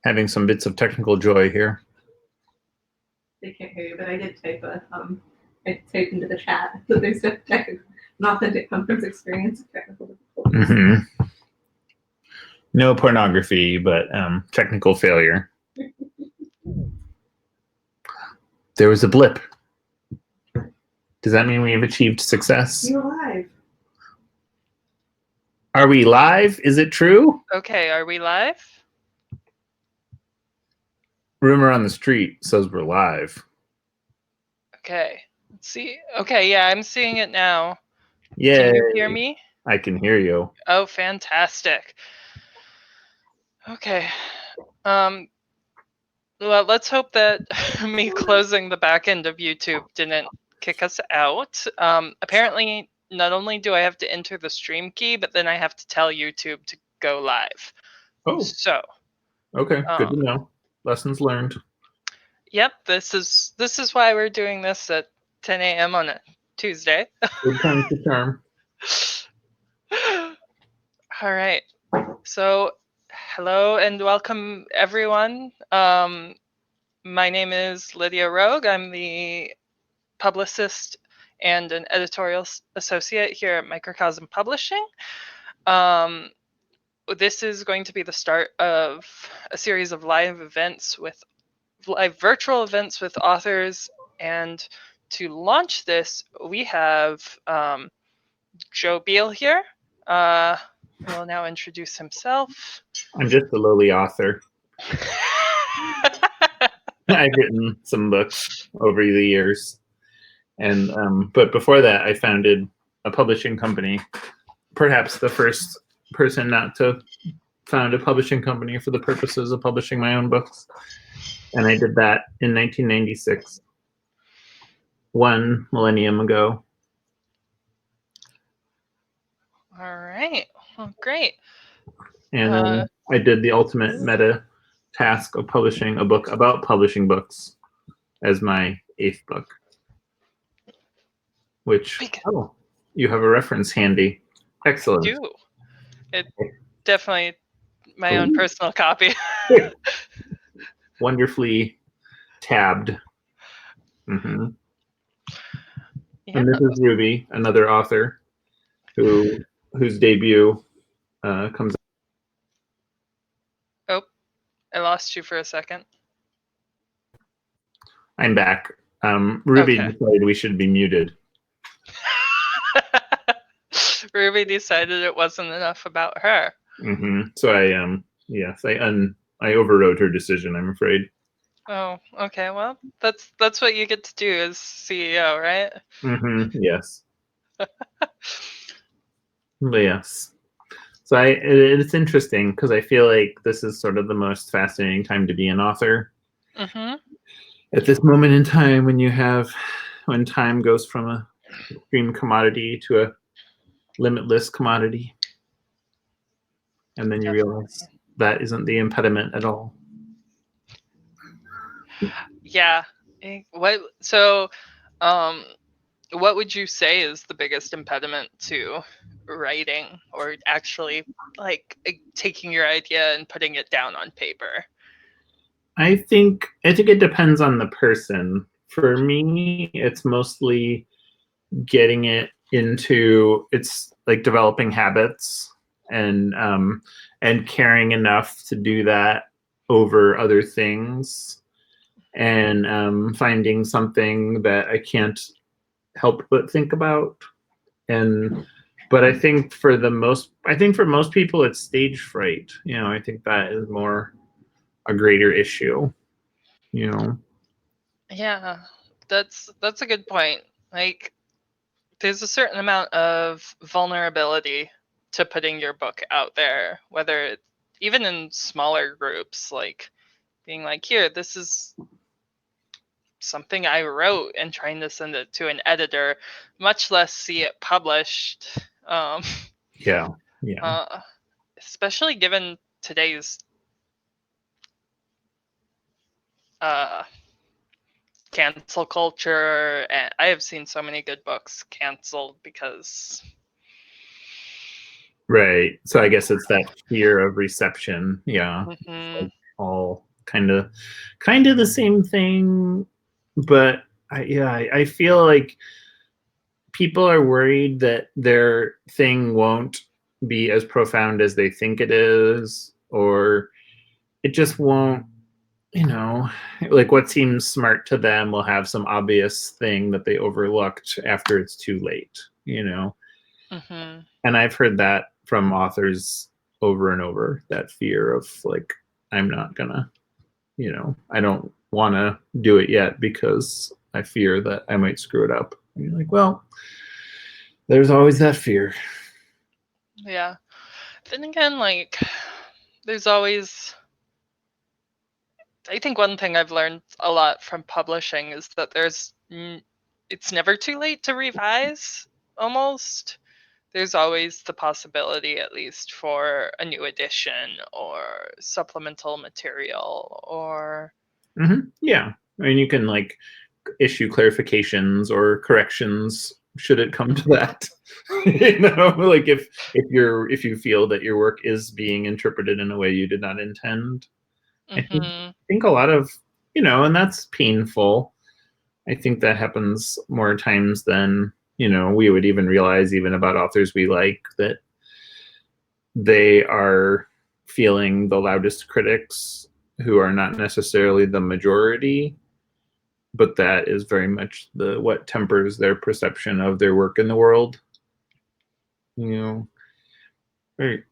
Having some bits of technical joy here. They can't hear you, but I did type I typed into the chat that there's an authentic conference experience of technical difficulties. Mm-hmm. No pornography, but technical failure. There was a blip. Does that mean we have achieved success? You're alive. Are we live? Is it true? Okay, are we live? Rumor on the street says we're live. Okay, let's see. Okay, yeah, I'm seeing it now. Yeah. Can you hear me? I can hear you. Oh, fantastic. Okay. Well, let's hope that me closing the back end of YouTube didn't kick us out. Apparently, not only do I have to enter the stream key, but then I have to tell YouTube to go live. Oh. So. Okay, good to know. Lessons learned. Yep, this is why we're doing this at 10 a.m. on a Tuesday. Good time to charm. All right. So, hello and welcome, everyone. My name is Lydia Rogue. I'm the publicist and an editorial associate here at Microcosm Publishing. This is going to be the start of a series of live virtual events with authors, and to launch this, we have Joe Biel here. Who will now introduce himself. I'm just a lowly author. I've written some books over the years, and but before that, I founded a publishing company. Perhaps the first person not to found a publishing company for the purposes of publishing my own books, and I did that in 1996, 1 millennium ago. All right. Well, great. And I did the ultimate meta task of publishing a book about publishing books as my 8th book. Which, oh, you have a reference handy. Excellent. I do. It definitely my own personal copy. Wonderfully tabbed. Mm-hmm. Yeah. And this is Ruby, another author whose debut comes. Oh, I lost you for a second. I'm back. Ruby decided we should be muted. Ruby decided it wasn't enough about her. Mm-hmm. So I overrode her decision, I'm afraid. Oh, okay. Well, that's what you get to do as CEO, right? Mm-hmm. Yes. Yes. So it's interesting because I feel like this is sort of the most fascinating time to be an author. Mm-hmm. At this moment in time, when time goes from a extreme commodity to a limitless commodity, and then you realize that isn't the impediment at all. Yeah. What would you say is the biggest impediment to writing, or actually like taking your idea and putting it down on paper? I think it depends on the person. For me, it's mostly getting it into, it's like developing habits and caring enough to do that over other things, and finding something that I can't help but think about. But I think for most people it's stage fright. I think that is more a greater issue. Yeah, that's a good point. Like, there's a certain amount of vulnerability to putting your book out there, whether even in smaller groups, like being like, here, this is something I wrote, and trying to send it to an editor, much less see it published. Yeah. Especially given today's cancel culture, and I have seen so many good books canceled because. Right. So I guess it's that fear of reception. Yeah. Mm-hmm. all kind of the same thing. But I feel like people are worried that their thing won't be as profound as they think it is, or it just won't, like what seems smart to them will have some obvious thing that they overlooked after it's too late, Mm-hmm. And I've heard that from authors over and over, that fear of like, I'm not gonna, I don't want to do it yet because I fear that I might screw it up. And you're like, well, there's always that fear. Yeah. Then again, like, there's always. I think one thing I've learned a lot from publishing is that it's never too late to revise, almost. There's always the possibility, at least, for a new edition or supplemental material or. Mm-hmm. Yeah. I mean, you can like issue clarifications or corrections should it come to that. Like if you feel that your work is being interpreted in a way you did not intend. Mm-hmm. I think a lot of, and that's painful. I think that happens more times than, we would even realize, even about authors we like, that they are feeling the loudest critics who are not necessarily the majority, but that is very much what tempers their perception of their work in the world.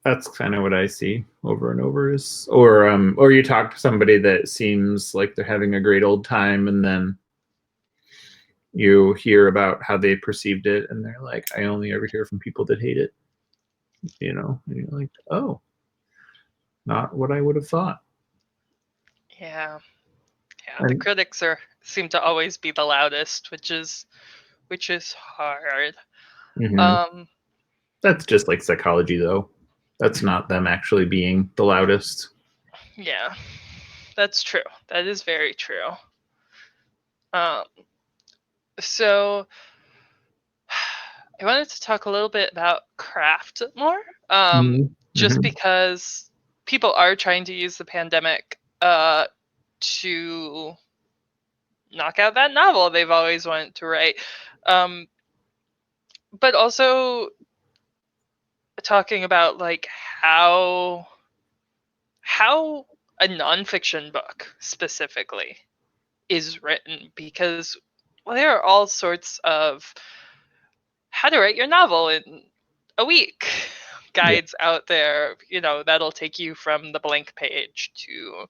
That's kind of what I see over and over is, or you talk to somebody that seems like they're having a great old time, and then you hear about how they perceived it, and they're like, I only ever hear from people that hate it, and you're like, oh, not what I would have thought. Yeah. The critics seem to always be the loudest, which is hard. Mm-hmm. That's just like psychology, though. That's not them actually being the loudest. Yeah, that's true. That is very true. So I wanted to talk a little bit about craft more, just because people are trying to use the pandemic to knock out that novel they've always wanted to write, but also talking about like how a nonfiction book specifically is written, because there are all sorts of how to write your novel in a week guides out there, that'll take you from the blank page to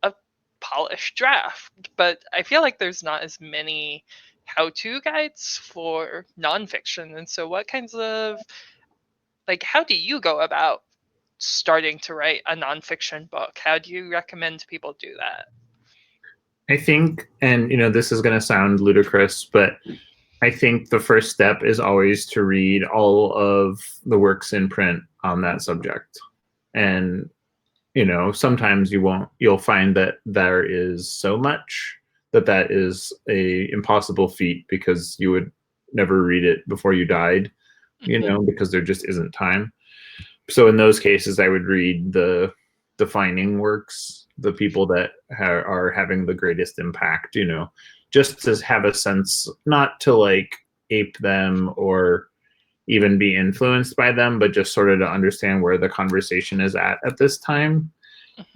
a polished draft. But I feel like there's not as many how-to guides for nonfiction. And so what kinds of, like, how do you go about starting to write a nonfiction book? How do you recommend people do that? I think, and this is going to sound ludicrous, but I think the first step is always to read all of the works in print on that subject. And, sometimes you'll find that there is so much that is a impossible feat, because you would never read it before you died, because there just isn't time. So in those cases, I would read the defining works, the people that are having the greatest impact, just to have a sense, not to like ape them or even be influenced by them, but just sort of to understand where the conversation is at this time.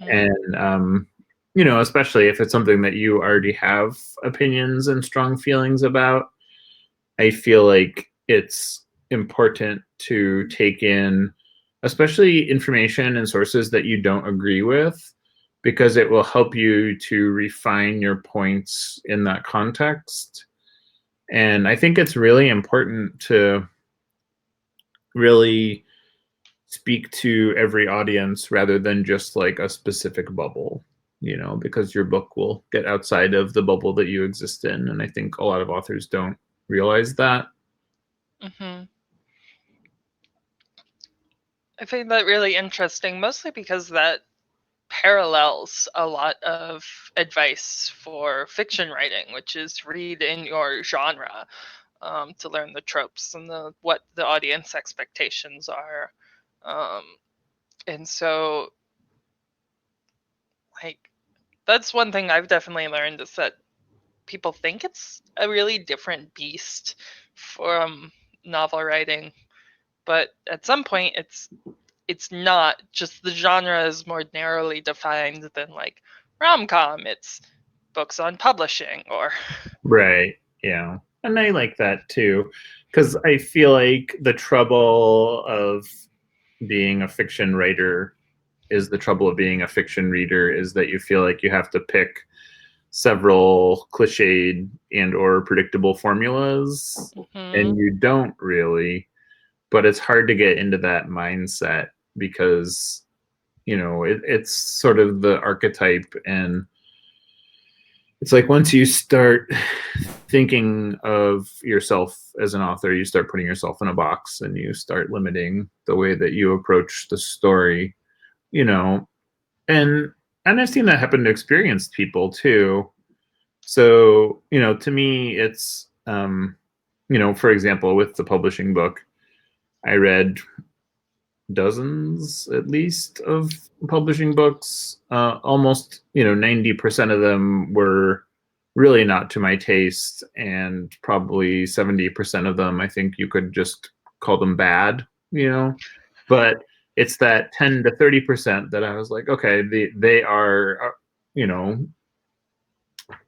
And, especially if it's something that you already have opinions and strong feelings about, I feel like it's important to take in, especially information and sources that you don't agree with, because it will help you to refine your points in that context. And I think it's really important to really speak to every audience rather than just like a specific bubble, because your book will get outside of the bubble that you exist in. And I think a lot of authors don't realize that. I find that really interesting, mostly because that parallels a lot of advice for fiction writing, which is read in your genre, to learn the tropes and what the audience expectations are. And so like that's one thing I've definitely learned, is that people think it's a really different beast from novel writing, but at some point it's not. Just the genre is more narrowly defined than like rom-com. It's books on publishing or Right. Yeah. And I like that too, because I feel like the trouble of being a fiction writer is the trouble of being a fiction reader, is that you feel like you have to pick several cliched and or predictable formulas, and you don't really. But it's hard to get into that mindset because, you know, it's sort of the archetype, and it's like once you start thinking of yourself as an author, you start putting yourself in a box and you start limiting the way that you approach the story, you know. And I've seen that happen to experienced people too. So, you know, to me, it's, you know, for example, with the publishing book, I read dozens at least of publishing books. Almost, you know, 90% of them were really not to my taste, and probably 70% of them, I think you could just call them bad, you know. But it's that 10 to 30% that I was like, okay, they are, you know,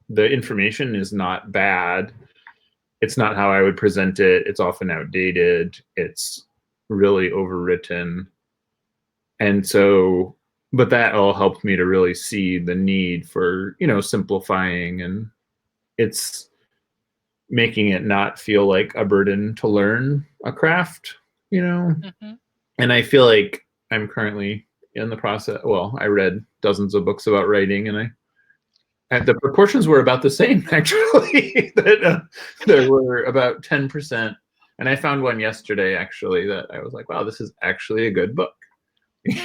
the information is not bad. It's not how I would present it. It's often outdated. It's really overwritten. And so, but that all helped me to really see the need for, you know, simplifying, and it's making it not feel like a burden to learn a craft, you know. And I feel like I'm currently in the process. Well, I read dozens of books about writing, and the proportions were about the same, actually. That there were about 10%, and I found one yesterday actually that I was like, wow, this is actually a good book.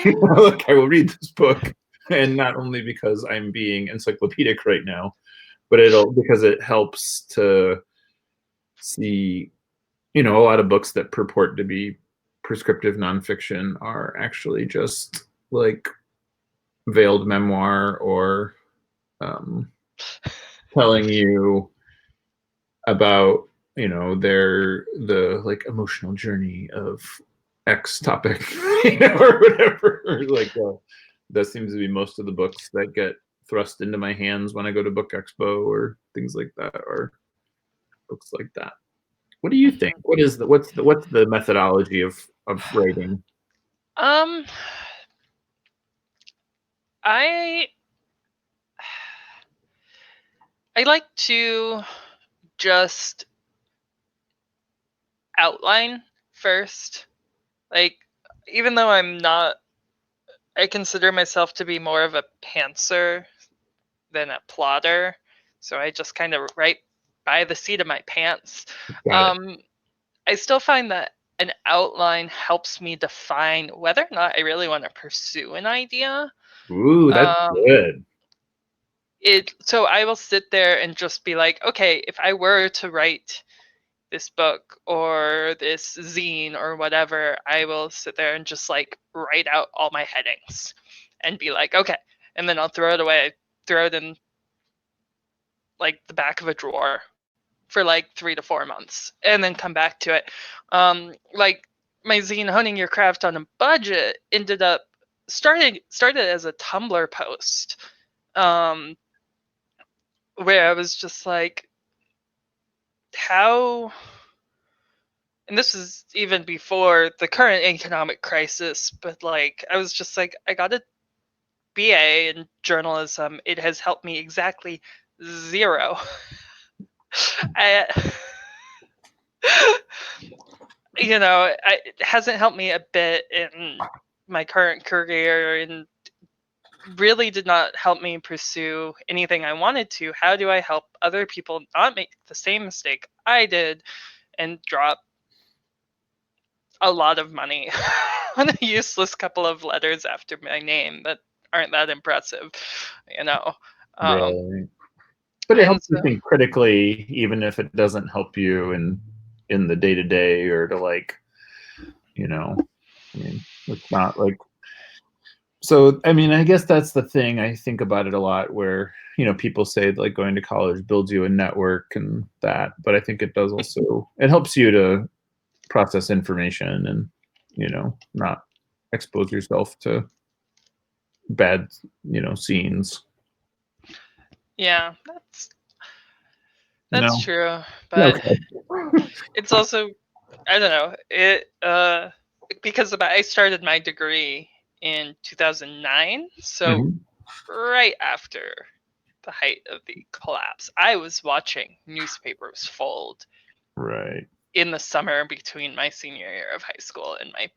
Look, I will read this book, and not only because I'm being encyclopedic right now, but because it helps to see, you know, a lot of books that purport to be prescriptive nonfiction are actually just like veiled memoir, or telling you about, you know, the like emotional journey of X topic, you know, or whatever. Like, that seems to be most of the books that get thrust into my hands when I go to Book Expo or things like that, or books like that. What do you think? What's the methodology of writing? I like to just outline first. Like, even though I consider myself to be more of a pantser than a plotter, so I just kind of write by the seat of my pants. I still find that an outline helps me define whether or not I really want to pursue an idea. Ooh, that's good. So I will sit there and just be like, okay, if I were to write this book or this zine or whatever, I will sit there and just like write out all my headings and be like, okay, and then I'll throw it away, throw it in like the back of a drawer for like 3 to 4 months, and then come back to it. Like my zine, Honing Your Craft on a Budget, ended up started as a Tumblr post, where I was just like, how, and this is even before the current economic crisis, but like I was just like, I got a BA in journalism. It has helped me exactly zero. You know, it hasn't helped me a bit in my current career, and really did not help me pursue anything I wanted to. How do I help other people not make the same mistake I did and drop a lot of money on a useless couple of letters after my name that aren't that impressive, you know? Right. But it helps you think critically, even if it doesn't help you in the day to day, or to, like, you know, I mean, it's not like So, I mean, I guess that's the thing. I think about it a lot where, people say like going to college builds you a network and that, but I think it does also, it helps you to process information and, not expose yourself to bad, scenes. Yeah, that's No. true. But Okay. it's also, I don't know, because I started my degree in 2009, so Mhm. right after the height of the collapse, I was watching newspapers fold Right. in the summer between my senior year of high school and my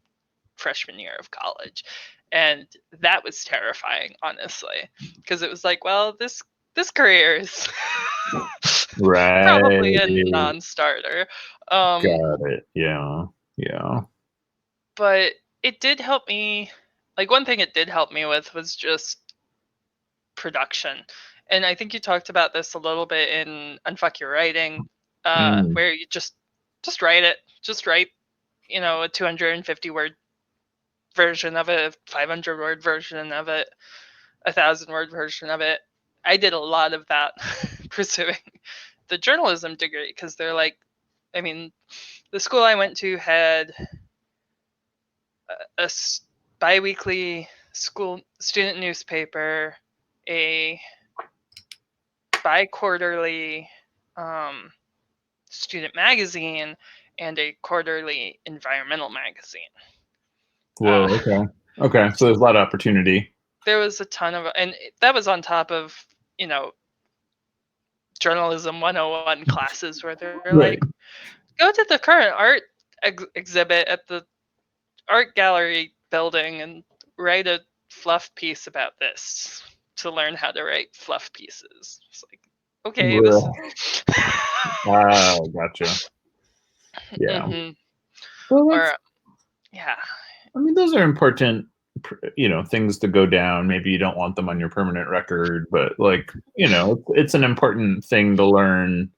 freshman year of college. And that was terrifying, honestly, because it was like, well, this career is Right. probably a non-starter. Got it. Yeah. Yeah. But it did help me. Like, one thing it did help me with was just production. And I think you talked about this a little bit in Unfuck Your Writing, Mm. where you just write it. Just write, a 250 word version of it, a 500 word version of it, 1,000 word version of it. I did a lot of that pursuing the journalism degree, because they're like, I mean, the school I went to had a bi-weekly school student newspaper, a bi-quarterly student magazine, and a quarterly environmental magazine. Whoa. Okay. Okay. So there's a lot of opportunity. There was a ton of, and that was on top of, journalism 101 classes where they're Right. like, go to the current art exhibit at the art gallery building and write a fluff piece about this to learn how to write fluff pieces. It's like, okay, this is Oh, gotcha. Yeah. hmm Well, or yeah. I mean, those are important, things to go down. Maybe you don't want them on your permanent record, but like, it's an important thing to learn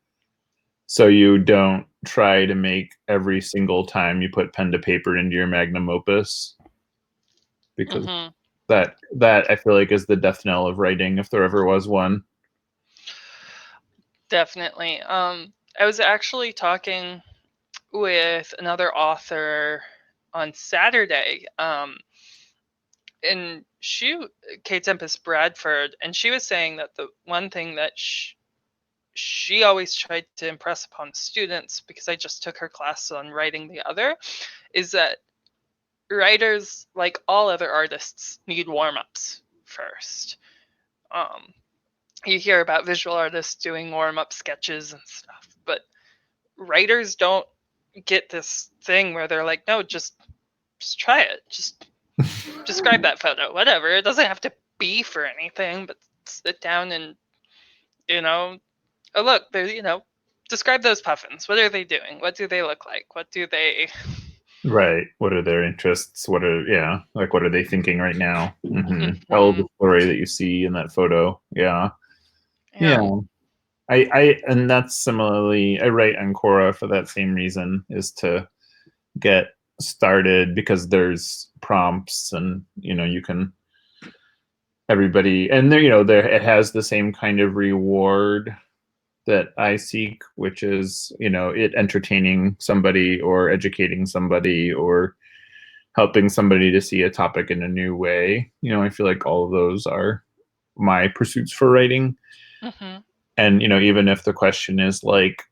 so you don't try to make every single time you put pen to paper into your magnum opus, because hmm that I feel like is the death knell of writing if there ever was one. Definitely. I was actually talking with another author on Saturday, and Kate Tempest Bradford, and she was saying that the one thing that she always tried to impress upon students, because I just took her class on writing the other, is that writers, like all other artists, need warm-ups first. Um, you hear about visual artists doing warm-up sketches and stuff, but writers don't get this thing where they're like, no, just try it. Just describe that photo, whatever. It doesn't have to be for anything, but sit down and, oh, look, they're, describe those puffins. What are they doing? What do they look like? What do they. Right. What are their interests? What are they thinking right now? Tell the Mhm. story that you see in that photo. Yeah. Yeah. Yeah. And that's similarly, I write Ancora for that same reason, is to get started, because there's prompts and, you can, everybody, and there, it has the same kind of reward that I seek, which is, it entertaining somebody or educating somebody or helping somebody to see a topic in a new way. I feel like all of those are my pursuits for writing. hmm And, even if the question is like,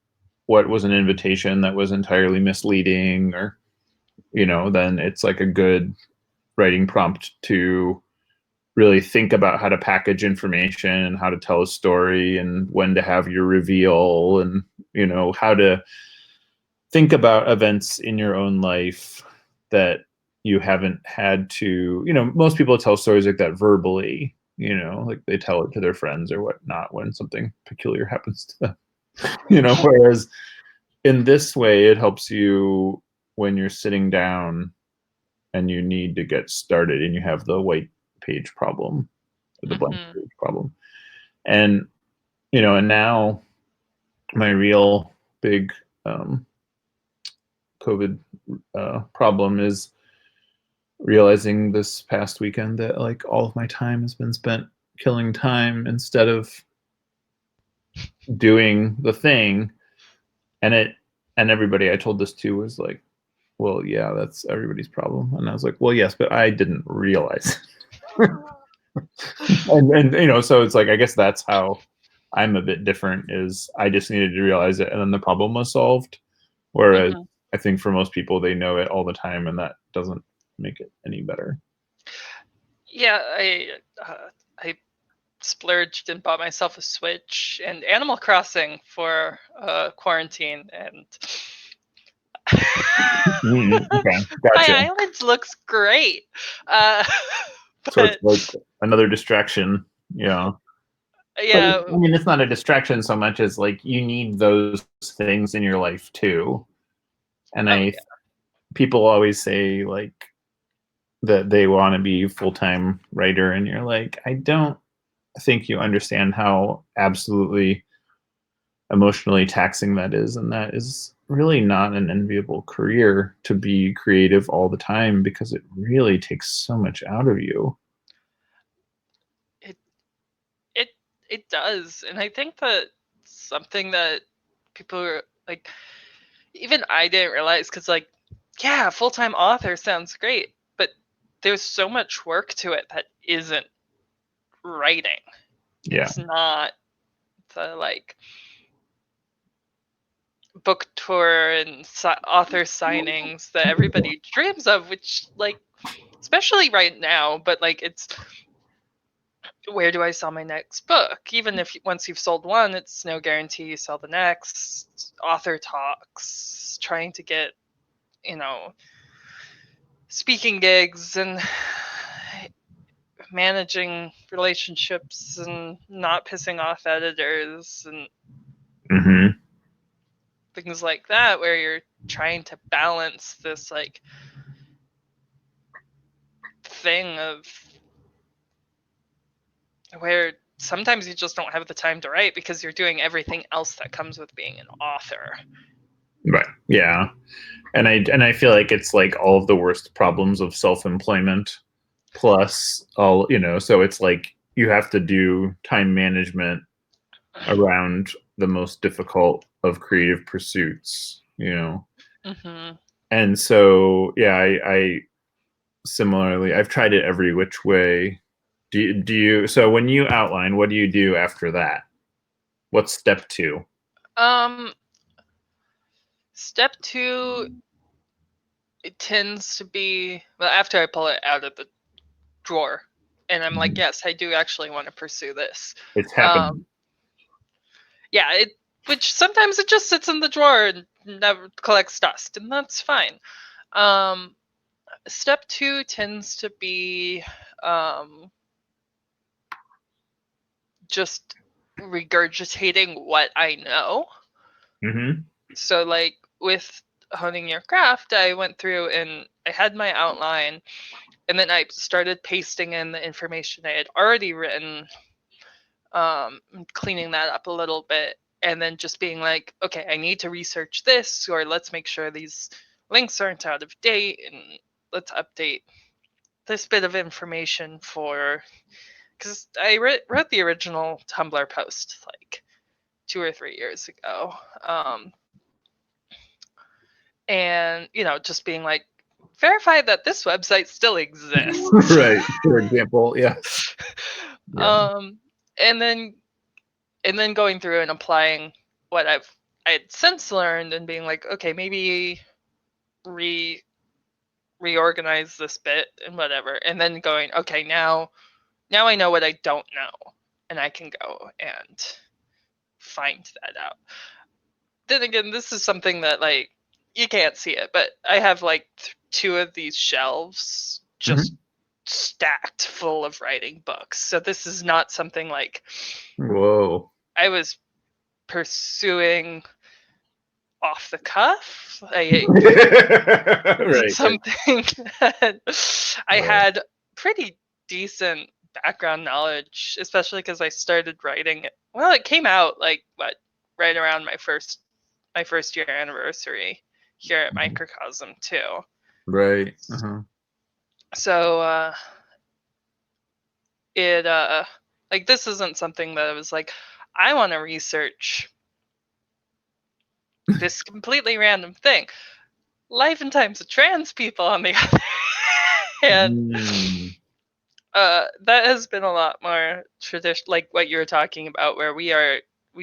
what was an invitation that was entirely misleading, or, then it's like a good writing prompt to really think about how to package information and how to tell a story and when to have your reveal and, how to think about events in your own life that you haven't had to, most people tell stories like that verbally, like they tell it to their friends or whatnot when something peculiar happens to them, whereas in this way, it helps you when you're sitting down and you need to get started and you have the white page problem or the blank hmm page problem. And, and now my real big COVID problem is realizing this past weekend that like all of my time has been spent killing time instead of doing the thing. And everybody I told this to was like, well, yeah, that's everybody's problem. And I was like, well, yes, but I didn't realize. and so it's like, I guess that's how I'm a bit different, is I just needed to realize it and then the problem was solved. Whereas I think for most people, they know it all the time and that doesn't make it any better. Yeah, I splurged and bought myself a Switch and Animal Crossing for quarantine, and Okay, gotcha. my island looks great. So it's like another distraction, yeah. Yeah. But, I mean, it's not a distraction so much as like you need those things in your life too. And people always say like that they want to be a full-time writer, and you're like, I don't think you understand how absolutely emotionally taxing that is, and that is really not an enviable career, to be creative all the time, because it really takes so much out of you. It does, and I think that something that people are like, even I didn't realize, because like, yeah, full-time author sounds great, but there's so much work to it that isn't writing. Yeah. It's not the like book tour and author signings that everybody dreams of, which like, especially right now, but like, it's where do I sell my next book? Even if once you've sold one, it's no guarantee you sell the next. Author talks, trying to get, speaking gigs and managing relationships and not pissing off editors and things like that, where you're trying to balance this like thing of where sometimes you just don't have the time to write because you're doing everything else that comes with being an author. Right. Yeah. And I feel like it's like all of the worst problems of self-employment plus all, so it's like you have to do time management around the most difficult of creative pursuits, And so, yeah, I similarly, I've tried it every which way. Do you, so when you outline, what do you do after that? What's step 2? Step 2, it tends to be, well, after I pull it out of the drawer and I'm like, yes, I do actually want to pursue this. It's happening. Yeah, which sometimes it just sits in the drawer and never collects dust, and that's fine. Step 2 tends to be just regurgitating what I know. So like with honing your craft, I went through and I had my outline, and then I started pasting in the information I had already written, cleaning that up a little bit, and then just being like, okay, I need to research this, or let's make sure these links aren't out of date, and let's update this bit of information because I wrote the original Tumblr post like 2 or 3 years ago. And, just being like, verify that this website still exists. Right, for example, yeah. And then going through and applying what I had since learned and being like, okay, maybe reorganize this bit and whatever, and then going, okay, now I know what I don't know, and I can go and find that out. Then again, this is something that like you can't see it, but I have like 2 of these shelves just stacked full of writing books. So this is not something like, whoa, I was pursuing off the cuff. Right. Something that I had pretty decent background knowledge, especially because I started writing it. Well, it came out like right around my first year anniversary here at Microcosm too. Right. So it like, this isn't something that I was like, I want to research this completely random thing. Life and times of trans people, on the other hand, Mm, that has been a lot more tradition, like what you were talking about, where we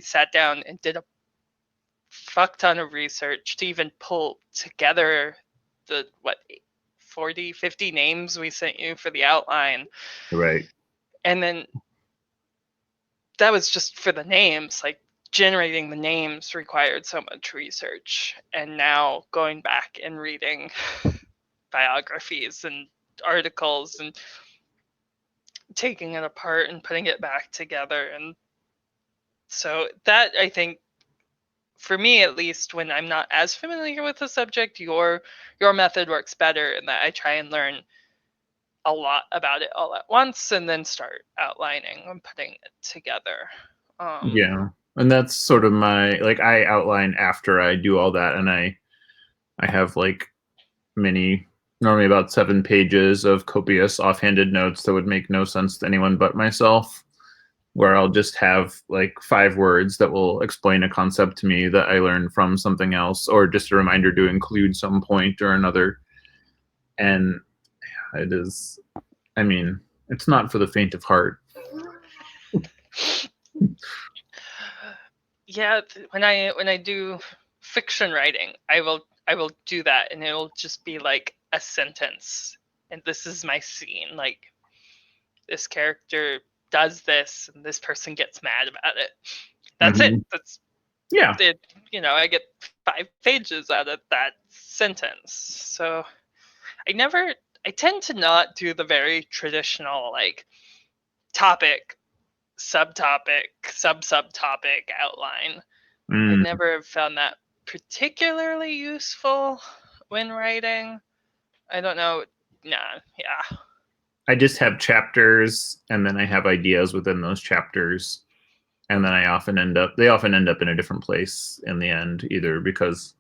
sat down and did a fuck ton of research to even pull together the 40, 50 names we sent you for the outline, right. and then that was just for the names. Like, generating the names required so much research, and now going back and reading biographies and articles and taking it apart and putting it back together. And so that, I think, for me at least, when I'm not as familiar with the subject, your method works better in that I try and learn a lot about it all at once and then start outlining and putting it together. Yeah. And that's sort of my, like, I outline after I do all that, and I have like normally about 7 pages of copious offhanded notes that would make no sense to anyone but myself, where I'll just have like 5 words that will explain a concept to me that I learned from something else, or just a reminder to include some point or another. And it is, I mean, it's not for the faint of heart. Yeah, when I do fiction writing, I will do that, and it'll just be like a sentence, and this is my scene. Like, this character does this, and this person gets mad about it. That's it. Mhm. That's Yeah. it. I get 5 pages out of that sentence. So I tend to not do the very traditional, like, topic, subtopic, subtopic outline. I Mm. never have found that particularly useful when writing. I don't know. Nah, yeah. I just have chapters, and then I have ideas within those chapters, and then they often end up in a different place in the end, either because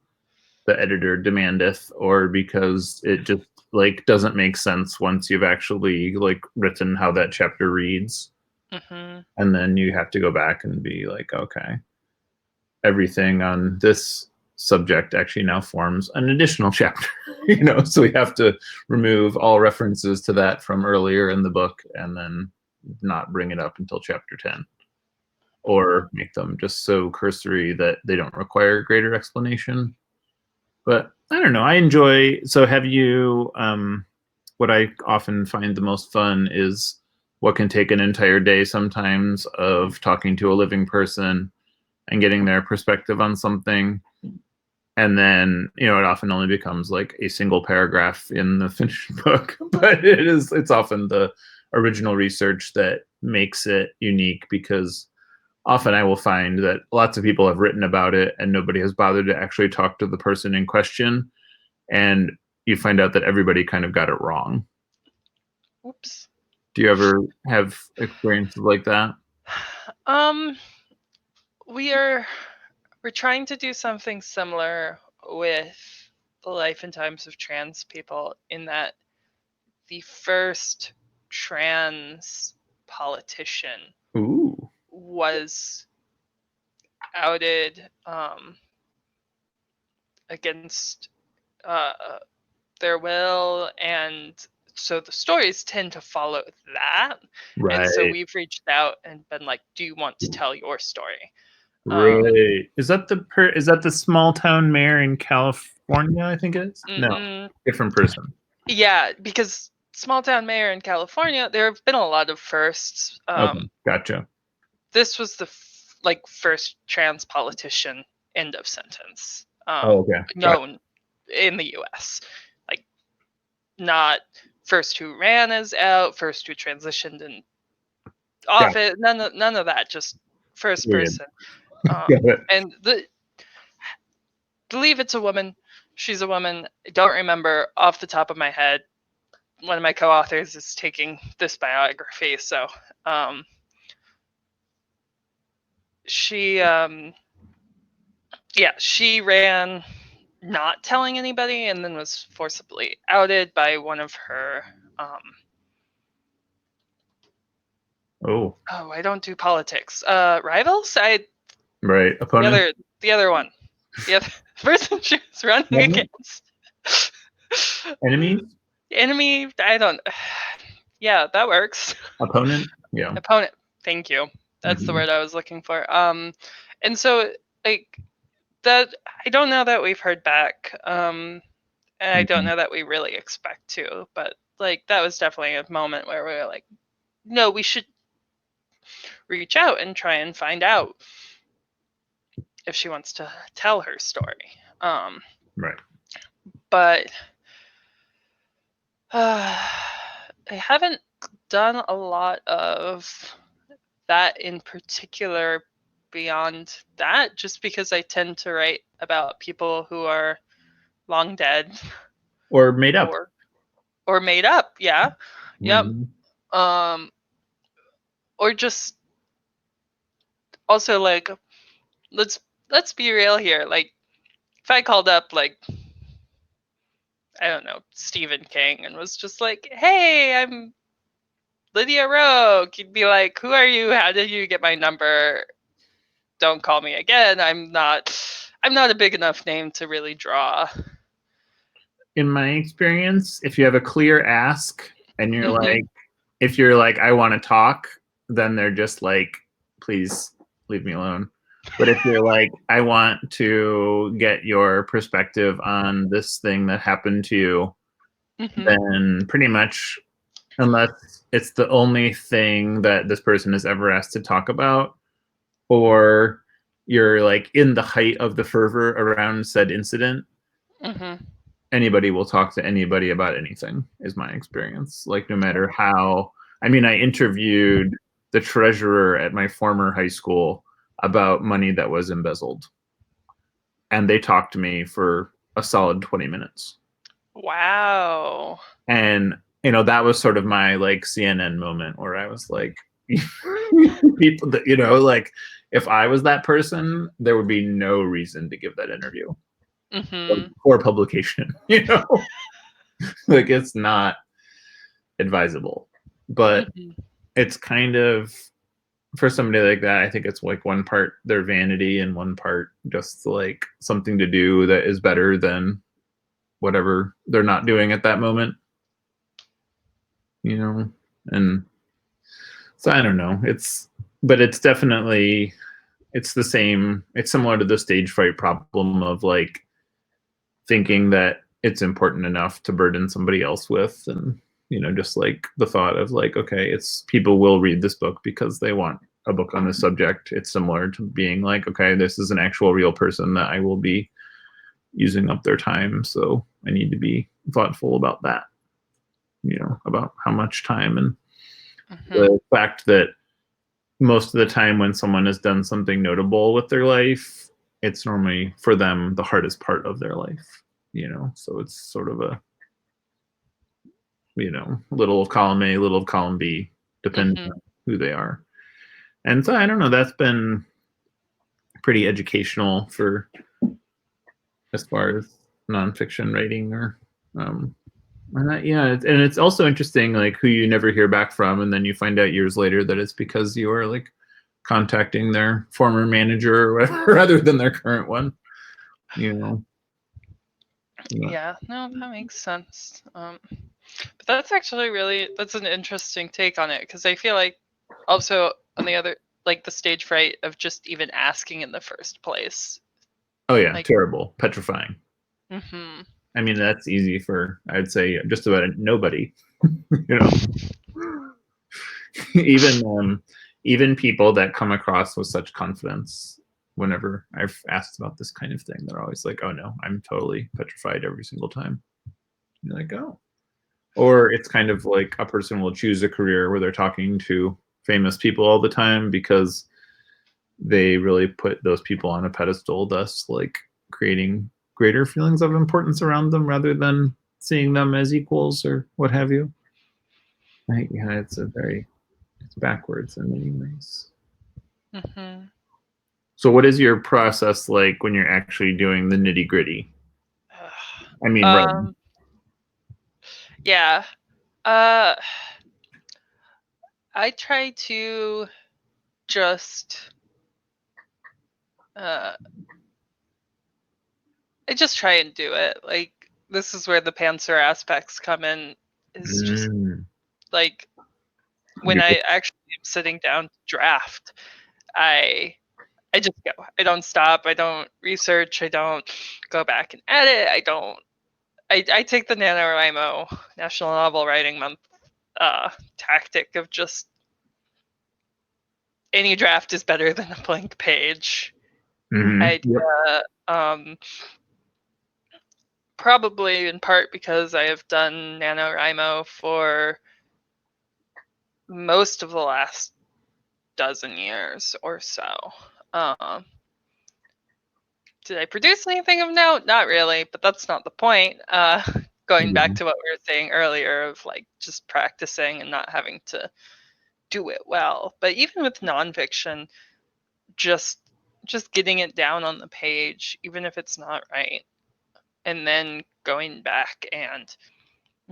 the editor demandeth, or because it just like doesn't make sense once you've actually like written how that chapter reads. Hmm. And then you have to go back and be like, okay, everything on this subject actually now forms an additional chapter. So we have to remove all references to that from earlier in the book, and then not bring it up until chapter 10, or make them just so cursory that they don't require greater explanation. But I don't know, I enjoy, so have you, what I often find the most fun is what can take an entire day sometimes of talking to a living person and getting their perspective on something. And then, it often only becomes like a single paragraph in the finished book, but it's often the original research that makes it unique, because often I will find that lots of people have written about it and nobody has bothered to actually talk to the person in question. And you find out that everybody kind of got it wrong. Oops. Do you ever have experiences like that? Um, we're trying to do something similar with the life and times of trans people, in that the first trans politician Ooh. was outed against uh, their will, and so the stories tend to follow that. And so Right. we've reached out and been like, do you want to tell your story? Right. Is that the small town mayor in California, I think it is? No, Mm-mm. different person. Yeah, because small town mayor in California, there have been a lot of firsts. Okay, gotcha. This was the first trans politician, end of sentence, Oh, okay. Gotcha. known in the U.S. Like, not first who ran as out, first who transitioned in Got office. None of that. Just first it. person. Got it. And believe it's a woman. She's a woman. I don't remember off the top of my head. One of my co-authors is taking this biography, so she she ran not telling anybody, and then was forcibly outed by one of her Oh, I don't do politics. Rivals? right. Opponent. The other one. The other person she was running Government? against. Enemies? Enemy? I don't. Yeah, that works. Opponent? Yeah. Opponent. Thank you. That's the Mhm. word I was looking for. And so like that, I don't know that we've heard back. And I don't Mhm. know that we really expect to. But like that was definitely a moment where we were like, no, we should reach out and try and find out if she wants to tell her story. Right. But I haven't done a lot of that in particular beyond that, just because I tend to write about people who are long dead Or made up. or made up. Yeah. Yep. Mhm. Or just also like let's be real here. Like if I called up like I don't know, Stephen King and was just like, "Hey, I'm Lydia Rogue." You'd be like, "Who are you? How did you get my number? Don't call me again." I'm not a big enough name to really draw. In my experience, if you have a clear ask and you're Mhm. like, if you're like, I want to talk, then they're just like, please leave me alone. But if you're like, I want to get your perspective on this thing that happened to you, Mhm. then pretty much, unless it's the only thing that this person has ever asked to talk about, or you're like in the height of the fervor around said incident, Mhm. anybody will talk to anybody about anything, is my experience. Like, no matter how, I mean, I interviewed the treasurer at my former high school about money that was embezzled, and they talked to me for a solid 20 minutes. Wow. And, that was sort of my like CNN moment where I was like, people that, like, if I was that person, there would be no reason to give that interview Mhm. or publication, like, it's not advisable. But Mhm. it's kind of, for somebody like that, I think it's like one part their vanity and one part just like something to do that is better than whatever they're not doing at that moment, and so I don't know. But it's definitely, it's the same, it's similar to the stage fright problem of like thinking that it's important enough to burden somebody else with, and just like the thought of like, okay, it's people will read this book because they want a book on this subject. It's similar to being like, okay, this is an actual real person that I will be using up their time, so I need to be thoughtful about that, about how much time, and Mhm. the fact that most of the time when someone has done something notable with their life, it's normally for them the hardest part of their life, so it's sort of a, little of column A, little of column B, depending Mhm. on who they are. And so I don't know, that's been pretty educational for, as far as nonfiction writing, or and and it's also interesting, like, who you never hear back from, and then you find out years later that it's because you were like contacting their former manager or whatever, rather than their current one. Yeah. Yeah, no, that makes sense. But that's actually that's an interesting take on it, because I feel like also on the other, like the stage fright of just even asking in the first place. Oh yeah, Like, terrible, petrifying. hmm I mean, that's easy for, I'd say, just about nobody. you know, even even people that come across with such confidence. Whenever I've asked about this kind of thing, they're always like, "Oh no, I'm totally petrified every single time." You're like, "Oh." Or it's kind of like a person will choose a career where they're talking to famous people all the time because they really put those people on a pedestal, thus like creating greater feelings of importance around them rather than seeing them as equals or what have you. I think, yeah, it's backwards in many ways. hmm So what is your process like when you're actually doing the nitty-gritty? I mean, right. yeah. I try to just I just try and do it. Like, this is where the pantser aspects come in. Is just like when I actually am sitting down to draft, I just go. I don't stop. I don't research. I don't go back and edit. I take the NaNoWriMo National Novel Writing Month tactic of just any draft is better than a blank page idea. Yep. Probably in part because I have done NaNoWriMo for most of the last dozen years or so. Did I produce anything of note? Not really, but that's not the point. Going back to what we were saying earlier of like just practicing and not having to do it well. But even with nonfiction, just getting it down on the page, even if it's not right, and then going back and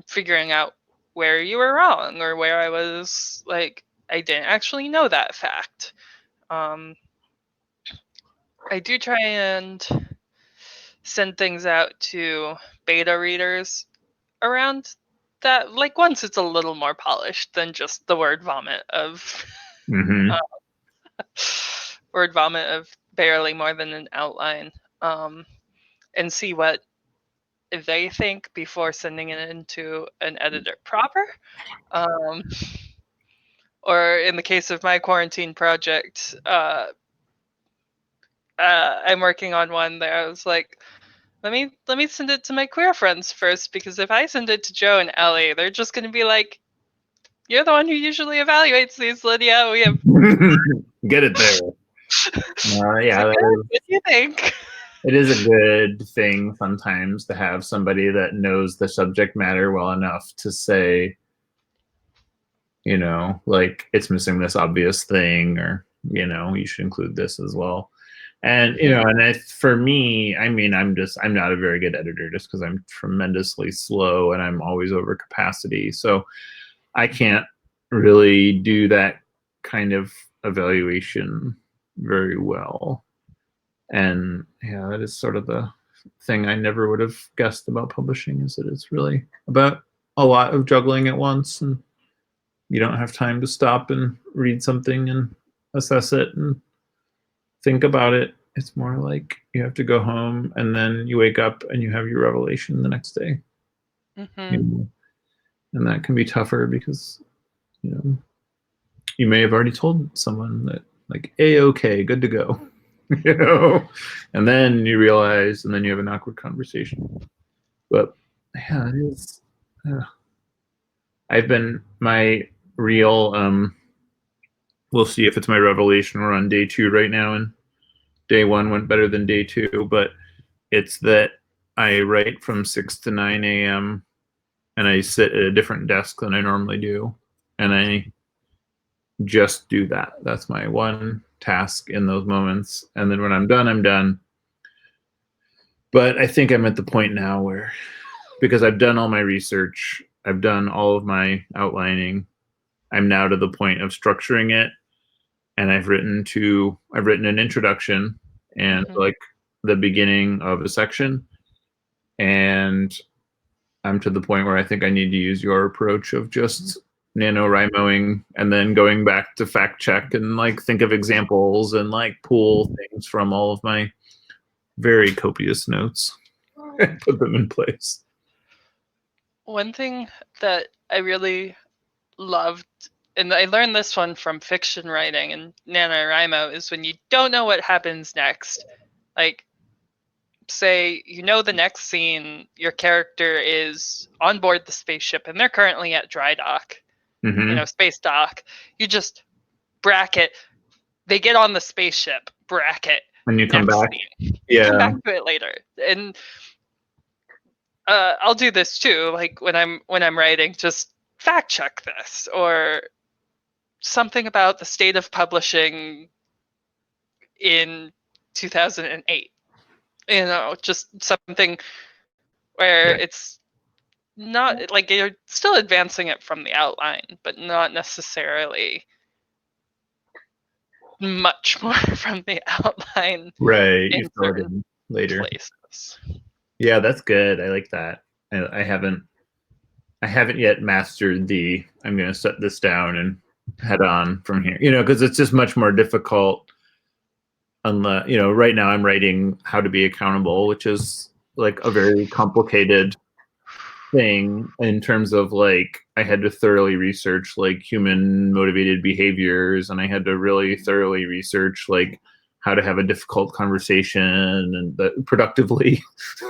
figuring out where you were wrong or where I was like, I didn't actually know that fact. I do try and send things out to beta readers around that, like, once it's a little more polished than just the word vomit of word vomit of barely more than an outline, and see what they think before sending it into an editor proper. Or in the case of my quarantine project, I'm working on one that I was like, let me send it to my queer friends first, because if I send it to Joe and Ellie, they're just going to be like, you're the one who usually evaluates these, Lydia. We have get it there. Yeah, like, what do you think? It is a good thing sometimes to have somebody that knows the subject matter well enough to say, you know, like, it's missing this obvious thing, or, you know, you should include this as well. And, you know, and for me, I mean, I'm not a very good editor just because I'm tremendously slow and I'm always over capacity. So I can't really do that kind of evaluation very well. And yeah, that is sort of the thing I never would have guessed about publishing, is that it's really about a lot of juggling at once, and you don't have time to stop and read something and assess it and think about it. It's more like you have to go home and then you wake up and you have your revelation the next day. You know? And that can be tougher because, you know, you may have already told someone that, like, A-okay, good to go. You know, and then you realize, and then you have an awkward conversation. But yeah, it is. I've been my real. We'll see if it's my revelation. We're on day 2 right now, and day 1 went better than day 2. But it's that I write from 6 to 9 a.m. and I sit at a different desk than I normally do, and I just do that. That's my one task in those moments. And then when I'm done, I'm done. But I think I'm at the point now where, because I've done all my research, I've done all of my outlining, I'm now to the point of structuring it. And I've written an introduction and like the beginning of a section. And I'm to the point where I think I need to use your approach of just NaNoWriMoing and then going back to fact check and like think of examples and like pull things from all of my very copious notes and put them in place. One thing that I really loved, and I learned this one from fiction writing and NaNoWriMo, is when you don't know what happens next. Like, say, you know, the next scene, your character is on board the spaceship and they're currently at dry dock, you know, space dock. You just bracket, they get on the spaceship, bracket. When you come back. Scene. Yeah. Come back to it later. And I'll do this too. Like when I'm writing, just fact check this, or something about the state of publishing in 2008. You know, just something where it's not like you're still advancing it from the outline, but not necessarily much more from the outline Right. You in fill it certain in later. places. Yeah, that's good. I like that. I haven't yet mastered the I'm going to set this down and head on from here. Because it's just much more difficult unless, right now I'm writing How to Be Accountable, which is like a very complicated thing in terms of like I had to thoroughly research like human motivated behaviors, and I had to really thoroughly research like how to have a difficult conversation and productively,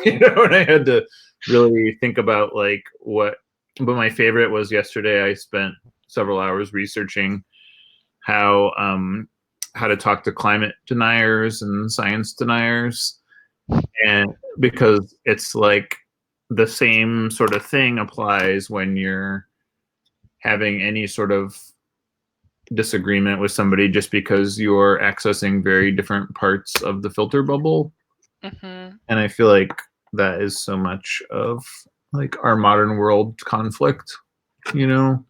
and I had to really think about like what. But my favorite was yesterday. I spent several hours researching how to talk to climate deniers and science deniers, and because it's like the same sort of thing applies when you're having any sort of disagreement with somebody just because you're accessing very different parts of the filter bubble. Mm-hmm. And I feel like that is so much of like our modern world conflict, and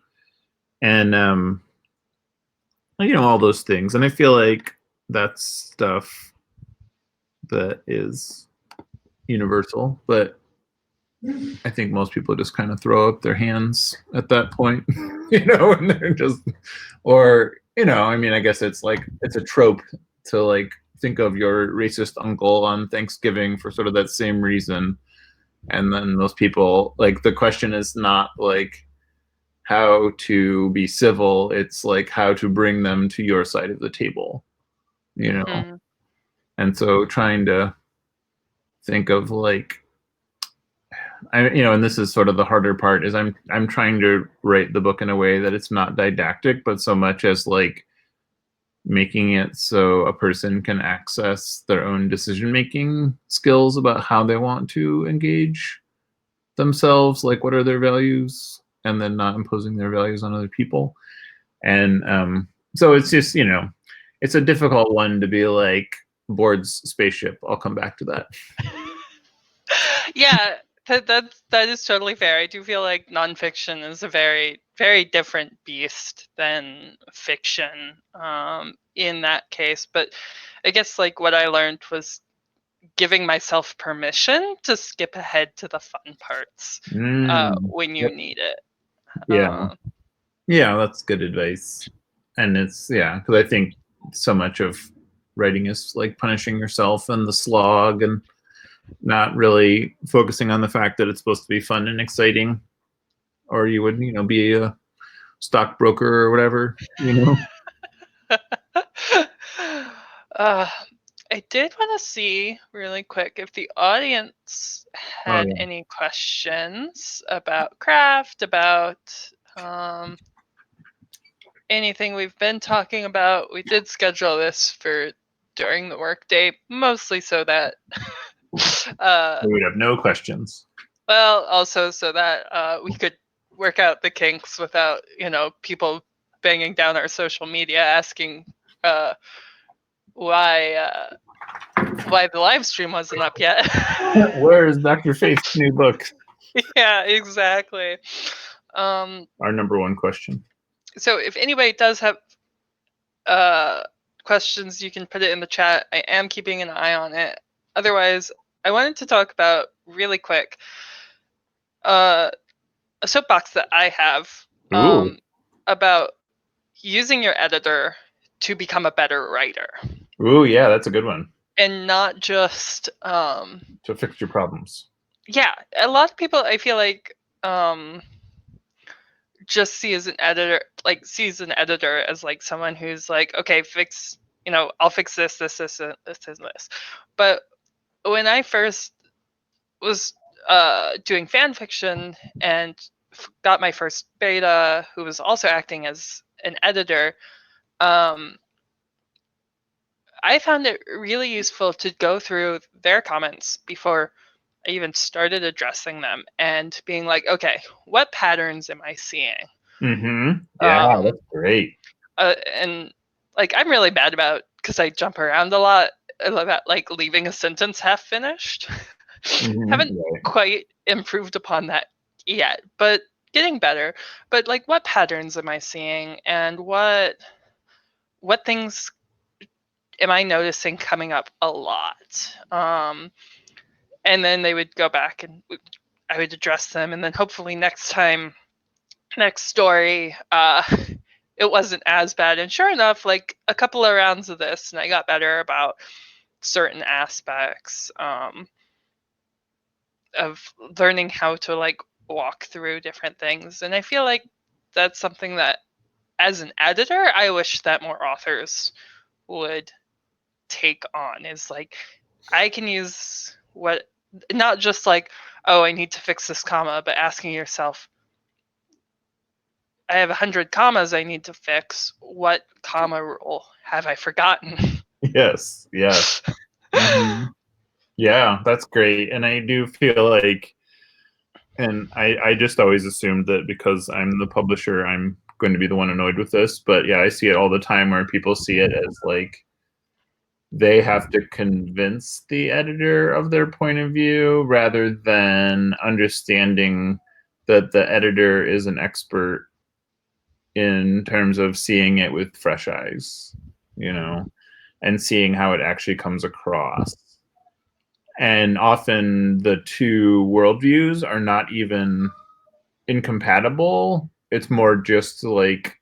all those things. And I feel like that's stuff that is universal, but I think most people just kind of throw up their hands at that point, and they're just, or, I mean, I guess it's like, it's a trope to like think of your racist uncle on Thanksgiving for sort of that same reason. And then those people, like, the question is not like how to be civil, it's like how to bring them to your side of the table, Mm-hmm. And so trying to think of like, and this is sort of the harder part, is I'm trying to write the book in a way that it's not didactic, but so much as like making it so a person can access their own decision-making skills about how they want to engage themselves, like what are their values, and then not imposing their values on other people. And so it's just, it's a difficult one to be like Board's spaceship. I'll come back to that. Yeah, that is totally fair. I do feel like nonfiction is a very, very different beast than fiction in that case. But I guess like what I learned was giving myself permission to skip ahead to the fun parts when you Yep. need it. Yeah, that's good advice. And it's, because I think so much of writing is like punishing yourself and the slog and not really focusing on the fact that it's supposed to be fun and exciting, or you would, be a stockbroker or whatever, I did want to see really quick if the audience had any questions about craft, about anything we've been talking about. We did schedule this for during the workday, mostly so that we would have no questions. Well, also so that we could work out the kinks without, people banging down our social media asking why the live stream wasn't up yet. Where is Dr. Faith's new book? Yeah, exactly. Our number one question. So if anybody does have questions, you can put it in the chat. I am keeping an eye on it. Otherwise, I wanted to talk about really quick a soapbox that I have about using your editor to become a better writer. Ooh, yeah, that's a good one. And not just to fix your problems. Yeah, a lot of people, I feel like, just sees an editor as like someone who's like, okay, I'll fix this, and this. But when I first was doing fan fiction and got my first beta, who was also acting as an editor, I found it really useful to go through their comments before I even started addressing them and being like, okay, what patterns am I seeing? Mm-hmm. Yeah, that's great. And like, I'm really bad about, because I jump around a lot, about like leaving a sentence half finished. Haven't quite improved upon that yet, but getting better. But like, what patterns am I seeing, and what things am I noticing coming up a lot? And then they would go back and I would address them, and then hopefully next story, it wasn't as bad. And sure enough, like a couple of rounds of this, and I got better about certain aspects of learning how to like walk through different things. And I feel like that's something that, as an editor, I wish that more authors would take on, is like, I can use what, not just like, oh, I need to fix this comma, but asking yourself, I have 100 commas I need to fix. What comma rule have I forgotten? Yes. Mhm. Yeah, that's great. And I do feel like, and I just always assumed that because I'm the publisher, I'm going to be the one annoyed with this. But yeah, I see it all the time where people see it as like they have to convince the editor of their point of view rather than understanding that the editor is an expert in terms of seeing it with fresh eyes, and seeing how it actually comes across. And often the two worldviews are not even incompatible. It's more just like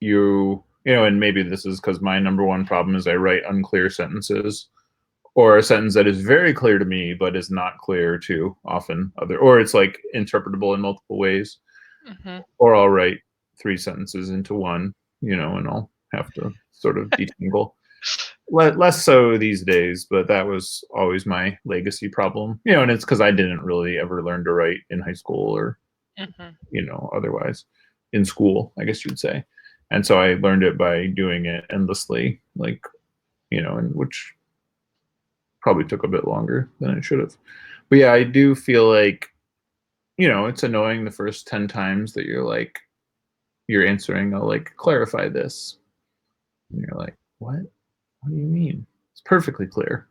and maybe this is because my number one problem is I write unclear sentences, or a sentence that is very clear to me but is not clear to often or it's like interpretable in multiple ways. Mm-hmm. Or I'll write 3 sentences into one, and I'll have to sort of detangle. Less so these days, but that was always my legacy problem. And it's because I didn't really ever learn to write in high school or, otherwise in school, I guess you'd say. And so I learned it by doing it endlessly, like, and which probably took a bit longer than it should have. But yeah, I do feel like, it's annoying the first 10 times that you're answering, I'll like clarify this. And you're like, what? What do you mean? It's perfectly clear.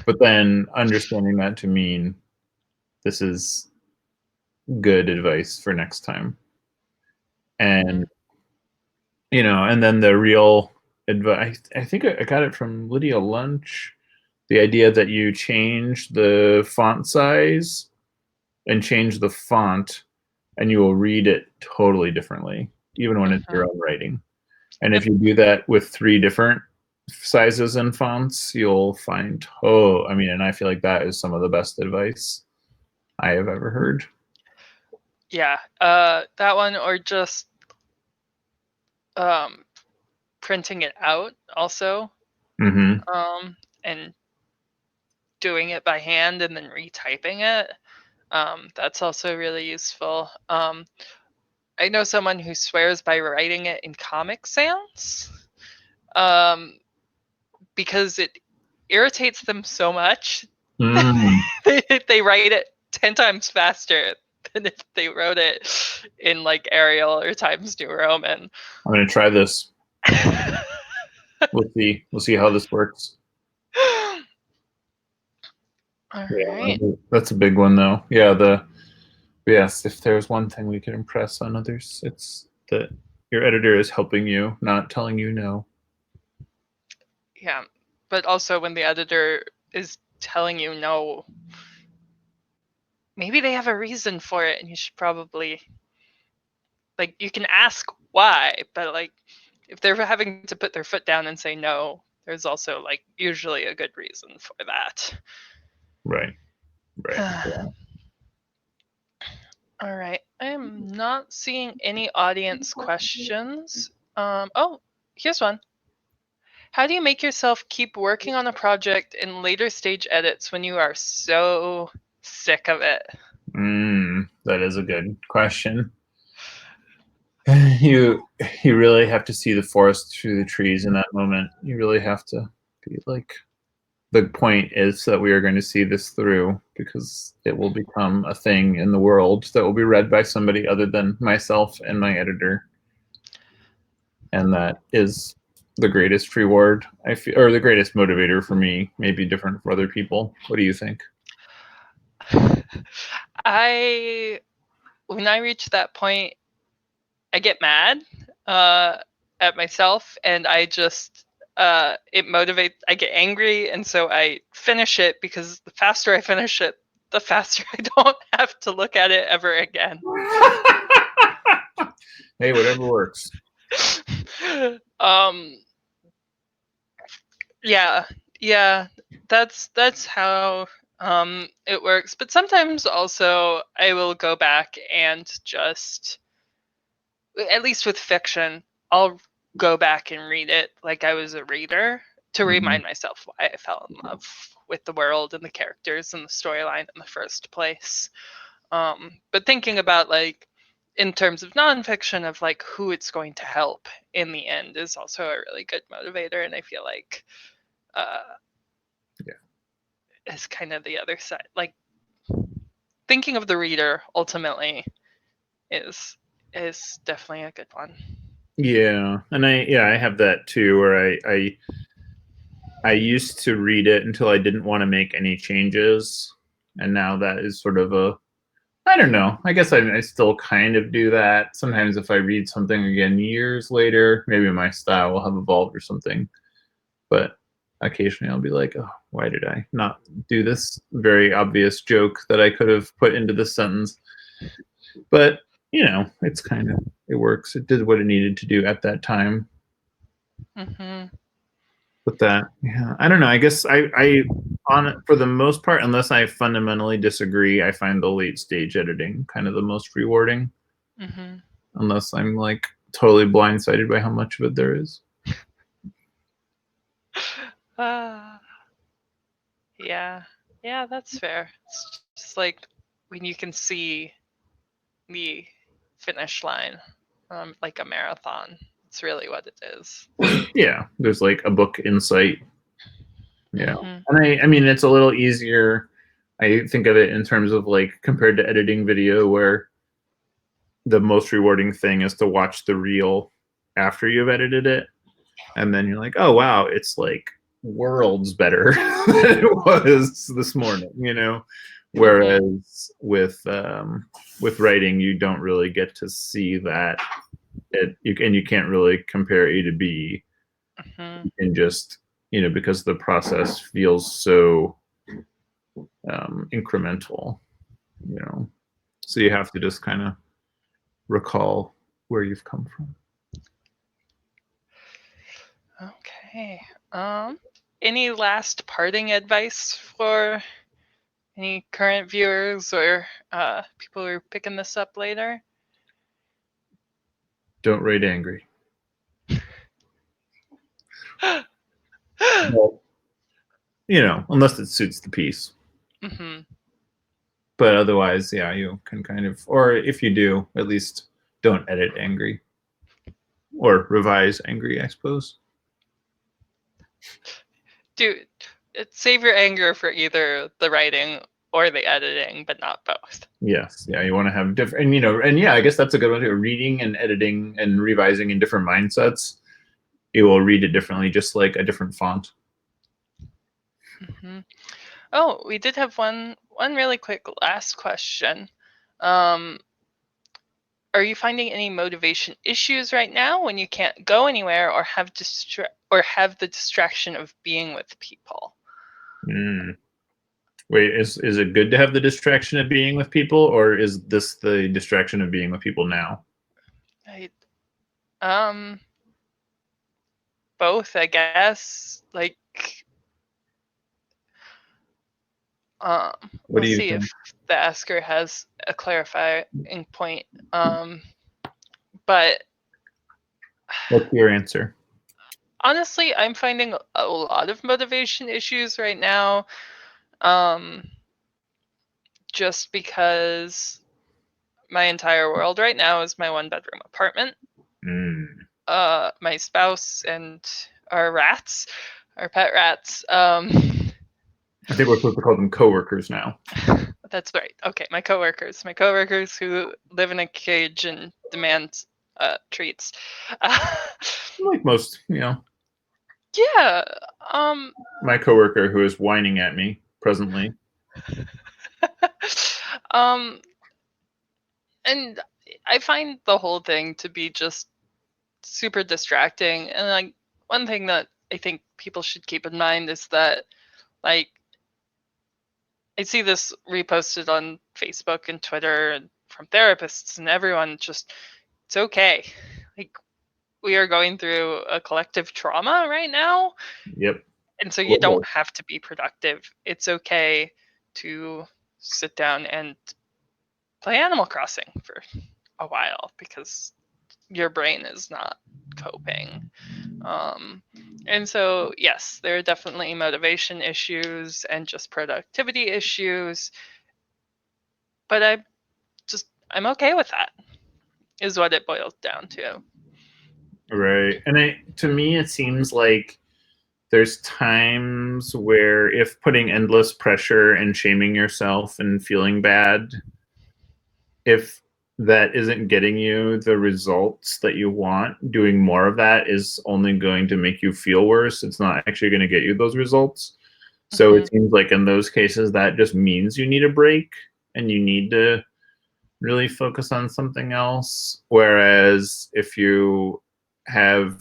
But then understanding that to mean this is good advice for next time. And, and then the real advice, I think I got it from Lydia Lunch, the idea that you change the font size and change the font and you will read it totally differently, even when it's your own writing. And if you do that with 3 different sizes and fonts, you'll find, and I feel like that is some of the best advice I have ever heard. Yeah, that one, or just printing it out also, and doing it by hand and then retyping it. That's also really useful. I know someone who swears by writing it in Comic Sans, because it irritates them so much. They write it 10 times faster than if they wrote it in like Arial or Times New Roman. I'm going to try this. We'll see how this works. All right. That's a big one, though. Yeah, yes, if there's one thing we can impress on others, it's that your editor is helping you, not telling you no. Yeah, but also when the editor is telling you no, maybe they have a reason for it, and you should probably, like, you can ask why, but like, if they're having to put their foot down and say no, there's also like usually a good reason for that. Right. Yeah. All right, I am not seeing any audience questions. Oh, here's one. How do you make yourself keep working on a project in later stage edits when you are so sick of it? That is a good question. You really have to see the forest through the trees in that moment. You really have to be like, the point is that we are going to see this through because it will become a thing in the world that will be read by somebody other than myself and my editor. And that is the greatest reward, I feel, or the greatest motivator for me. Maybe different for other people. What do you think? I when I reach that point, I get mad at myself, and I just it motivates. I get angry, and so I finish it, because the faster I finish it, the faster I don't have to look at it ever again. Hey, whatever works. Yeah, that's how it works. But sometimes also I will go back and just, at least with fiction, I'll go back and read it like I was a reader, to remind myself why I fell in love with the world and the characters and the storyline in the first place. But thinking about, like, in terms of nonfiction, of like who it's going to help in the end is also a really good motivator, and I feel like is kind of the other side. Like, thinking of the reader ultimately is definitely a good one. Yeah, and I have that too, where I used to read it until I didn't want to make any changes, and now that is sort of a, I don't know. I guess I still kind of do that. Sometimes if I read something again years later, maybe my style will have evolved or something. But occasionally I'll be like, oh, why did I not do this very obvious joke that I could have put into this sentence? But, you know, it's kind of, it works. It did what it needed to do at that time. But that, yeah, I don't know. I guess I on for the most part, unless I fundamentally disagree, I find the late stage editing kind of the most rewarding. Unless I'm like totally blindsided by how much of it there is. Yeah, that's fair. It's just like when you can see the finish line, like a marathon. It's really what it is. Yeah, there's like a book insight. Yeah, and I mean, it's a little easier. I think of it in terms of like compared to editing video, where the most rewarding thing is to watch the reel after you've edited it, and then you're like, oh wow, it's like worlds better than it was this morning, you know. Whereas with writing, you don't really get to see that. You can't really compare A to B, and just, you know, because the process feels so incremental, you know. So you have to just kind of recall where you've come from. Okay. Any last parting advice for any current viewers or people who are picking this up later? Don't write angry. Well, you know, unless it suits the piece. But otherwise, yeah, you can kind of, or if you do, at least don't edit angry. Or revise angry, I suppose. Save your anger for either the writing or the editing, but not both. Yes, yeah, you want to have different, and you know, and yeah, I guess that's a good one too. Reading and editing and revising in different mindsets, you will read it differently, just like a different font. Oh, we did have one really quick last question. Are you finding any motivation issues right now when you can't go anywhere or have the distraction of being with people? Wait, is it good to have the distraction of being with people, or is this the distraction of being with people now? Both, I guess. Like, we'll see if the asker has a clarifying point. But what's your answer? Honestly, I'm finding a lot of motivation issues right now. Just because my entire world right now is my 1-bedroom apartment. My spouse and our rats, our pet rats. I think we're supposed to call them coworkers now. That's right. Okay, my coworkers who live in a cage and demand treats. Like most, you know. Yeah. My coworker who is whining at me presently. And And I find the whole thing to be just super distracting. And like one thing that I think people should keep in mind is that like I see this reposted on Facebook and Twitter and from therapists and everyone just it's okay. Like we are going through a collective trauma right now. Yep. And so you don't have to be productive. It's okay to sit down and play Animal Crossing for a while because your brain is not coping. And so, yes, there are definitely motivation issues and just productivity issues, but I'm okay with that, is what it boils down to. Right. And to me, it seems like there's times where if putting endless pressure and shaming yourself and feeling bad, if that isn't getting you the results that you want, doing more of that is only going to make you feel worse. It's not actually going to get you those results. So it seems like in those cases, that just means you need a break and you need to really focus on something else. Whereas if you have,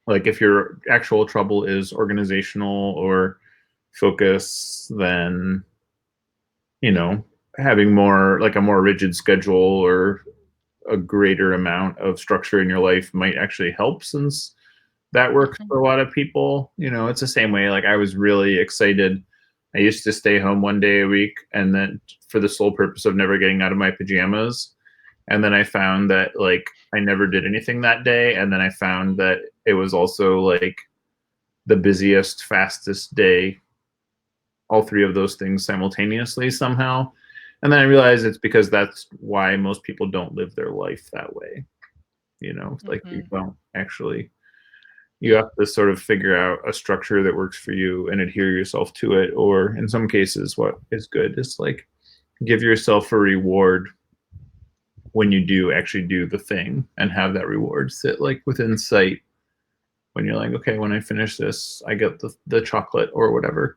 like if your actual trouble is organizational or focus, then, having more like a more rigid schedule or a greater amount of structure in your life might actually help, since that works for a lot of people. It's the same way. Like I was really excited. I used to stay home one day a week, and then for the sole purpose of never getting out of my pajamas. And then I found that like I never did anything that day. And then I found that it was also like the busiest, fastest day, all three of those things simultaneously somehow. And then I realized it's because that's why most people don't live their life that way. Like you don't actually, you have to sort of figure out a structure that works for you and adhere yourself to it. Or in some cases, what is good is like give yourself a reward when you do actually do the thing and have that reward sit like within sight when you're like, okay, when I finish this, I get the chocolate or whatever.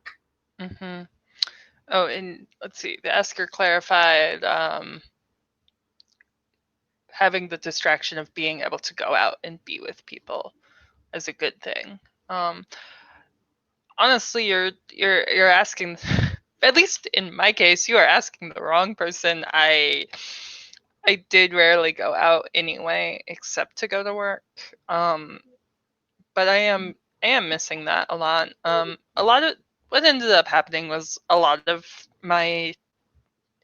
Oh, and let's see, the asker clarified having the distraction of being able to go out and be with people is a good thing. Honestly, you're asking, at least in my case, you are asking the wrong person. I did rarely go out anyway, except to go to work. But I am missing that a lot. A lot of what ended up happening was a lot of my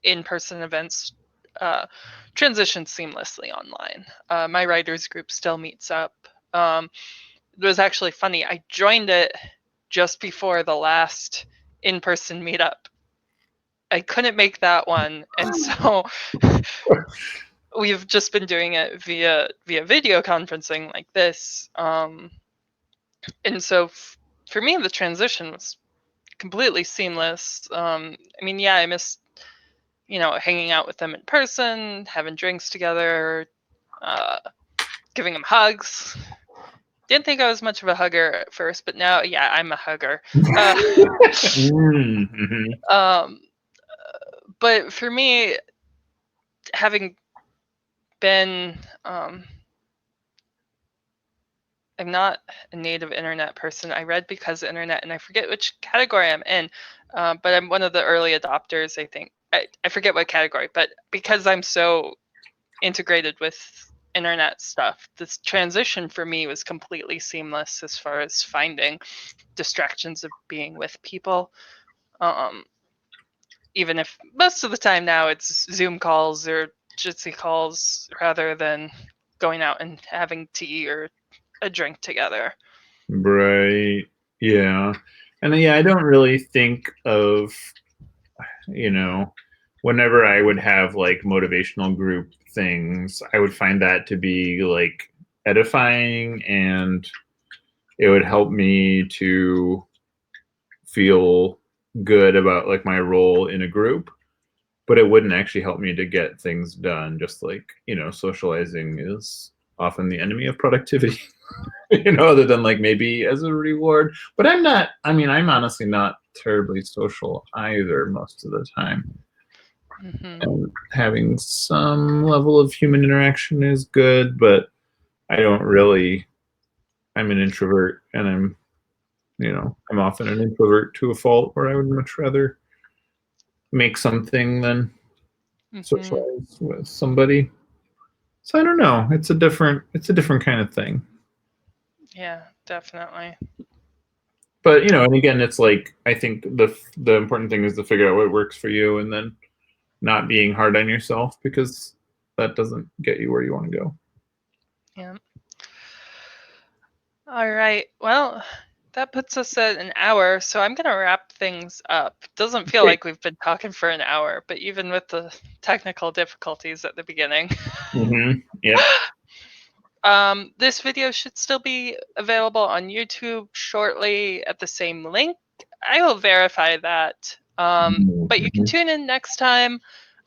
in-person events transitioned seamlessly online. My writers group still meets up. It was actually funny. I joined it just before the last in-person meetup. I couldn't make that one, and so we've just been doing it via video conferencing like this. And so for me, the transition was completely seamless. I mean, yeah, I missed, hanging out with them in person, having drinks together, giving them hugs. Didn't think I was much of a hugger at first, but now, yeah, I'm a hugger. But for me, having been, I'm not a native internet person. I read because of internet, and I forget which category I'm in, but I'm one of the early adopters, I think. I forget what category, but because I'm so integrated with internet stuff, this transition for me was completely seamless as far as finding distractions of being with people. Even if most of the time now it's Zoom calls or Jitsi calls rather than going out and having tea or a drink together. Right. Yeah. And yeah, I don't really think of, whenever I would have like motivational group things, I would find that to be like edifying, and it would help me to feel good about like my role in a group, but it wouldn't actually help me to get things done. Just like, socializing is often the enemy of productivity. Other than like maybe as a reward. But I'm honestly not terribly social either most of the time. And having some level of human interaction is good, but I don't really. I'm an introvert, and I'm often an introvert to a fault, where I would much rather make something than socialize with somebody. So I don't know. It's a different kind of thing. Yeah, definitely. But and again, it's like, I think the important thing is to figure out what works for you, and then not being hard on yourself, because that doesn't get you where you want to go. Yeah. All right. Well, that puts us at an hour, so I'm gonna wrap things up. Doesn't feel like we've been talking for an hour, but even with the technical difficulties at the beginning. Yep. This video should still be available on YouTube shortly at the same link. I will verify that. But you can tune in next time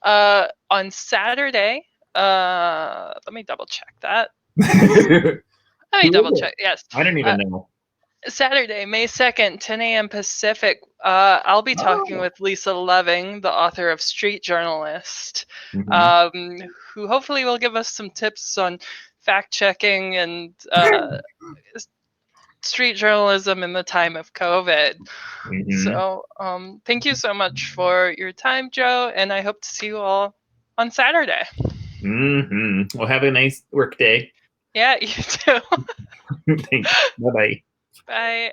on Saturday. Let me double check that. Let me double check. Yes. I didn't even know. Saturday, May 2nd, 10 a.m. Pacific. I'll be talking with Lisa Loving, the author of Street Journalist, who hopefully will give us some tips on fact checking and street journalism in the time of COVID. So thank you so much for your time, Joe, and I hope to see you all on Saturday. Well, have a nice work day. Yeah, you too. Thanks. Bye-bye. Bye.